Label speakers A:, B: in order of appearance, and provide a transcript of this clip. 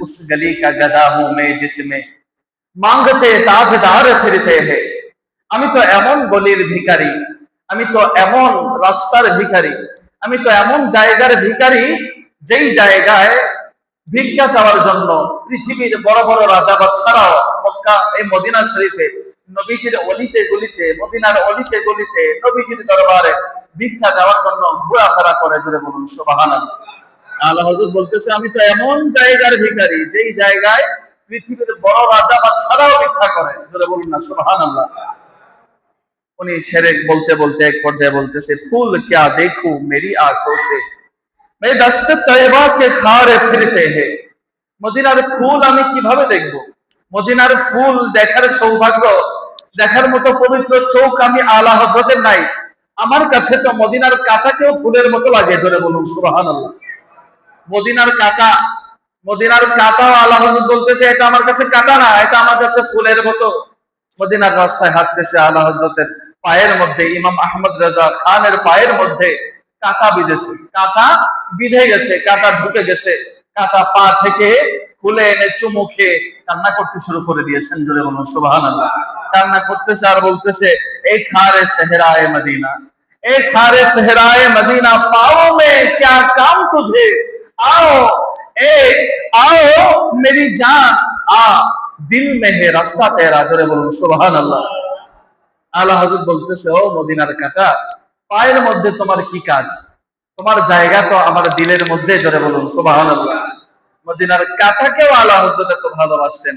A: उस गली का गधा हूं मैं जिसमें मांगते ताजदार फिरते हैं। আমি তো এমন গলির ভিখারি, আমি তো এমন রাস্তার ভিখারি, আমি তো এমন জায়গার ভিখারি যেই জায়গায় ভিক্ষা চাওয়ার জন্য পৃথিবীর বড় বড় রাজা বাদশারাও মক্কা এই মদিনা শরীফে নবীজির অলিতে গলিতে, মদিনার অলিতে গলিতে নবীজির দরবারে ভিক্ষা যাওয়ার জন্য ঘোরাফেরা করে। জোরে বলুন সুবহানাল্লাহ। আল্লাহ হযরত বলতেছে আমি তো এমন জায়গার ভিখারি যেই জায়গায় পৃথিবীর বড় রাজা বাদশারাও ভিক্ষা করে। জোরে বলুন না সুবহানাল্লাহ। উনি শেরে বলতে বলতে এক পর্যায়ে বলতেছে ফুল क्या देखूं मेरी आंखों से मैं दश्त तैयबा के खारे फिरते हैं। মদিনার ফুল আমি কিভাবে দেখব? মদিনার ফুল দেখার সৌভাগ্য, দেখার মতো পবিত্র চোখ আমি আলা হযরতের নাই। আমার কাছে তো মদিনার কাঁটাকেও ফুলের মতো লাগে। জোরে বলুন সুবহানাল্লাহ। মদিনার কাঁটা, মদিনার কাঁটা আলা হযরত বলতেছে এটা আমার কাছে কাঁটা না, এটা আমার কাছে ফুলের মতো। মদিনার রাস্তায় হাঁটতেছে আলা হযরতের পায়ের মধ্যে, ইমাম আহমদ রাজা খানের পায়ের মধ্যে কাঁটা বিঁধেছে, কাঁটা বিঁধে গেছে, কাঁটা ঢুকে গেছে। কাঁটা পা থেকে খুলে এনে চুমু খেয়ে কান্না করতে শুরু করে দিয়েছেন। জোরে বলুন সুবহানাল্লাহ। কান্না করতেছে আর বলতেছে এই খারে সেহরায়ে মদিনা, এই খারে সেহরায়ে মদিনা পাও মে क्या काम तुझे आओ ए आओ मेरी जान आ दिल में है रास्ता तेरा। জোরে বলুন সুবহানাল্লাহ। আলা হযরত বলতেছে ও মদিনার কাঁটা, পায়ের মধ্যে তোমার কি কাজ? তোমার জায়গা তো আমার দিলের মধ্যে। জোরে বলুন সুবহানাল্লাহ। মদিনার কাঁটাকেও আলা হযরত এত ভালোবাসতেন।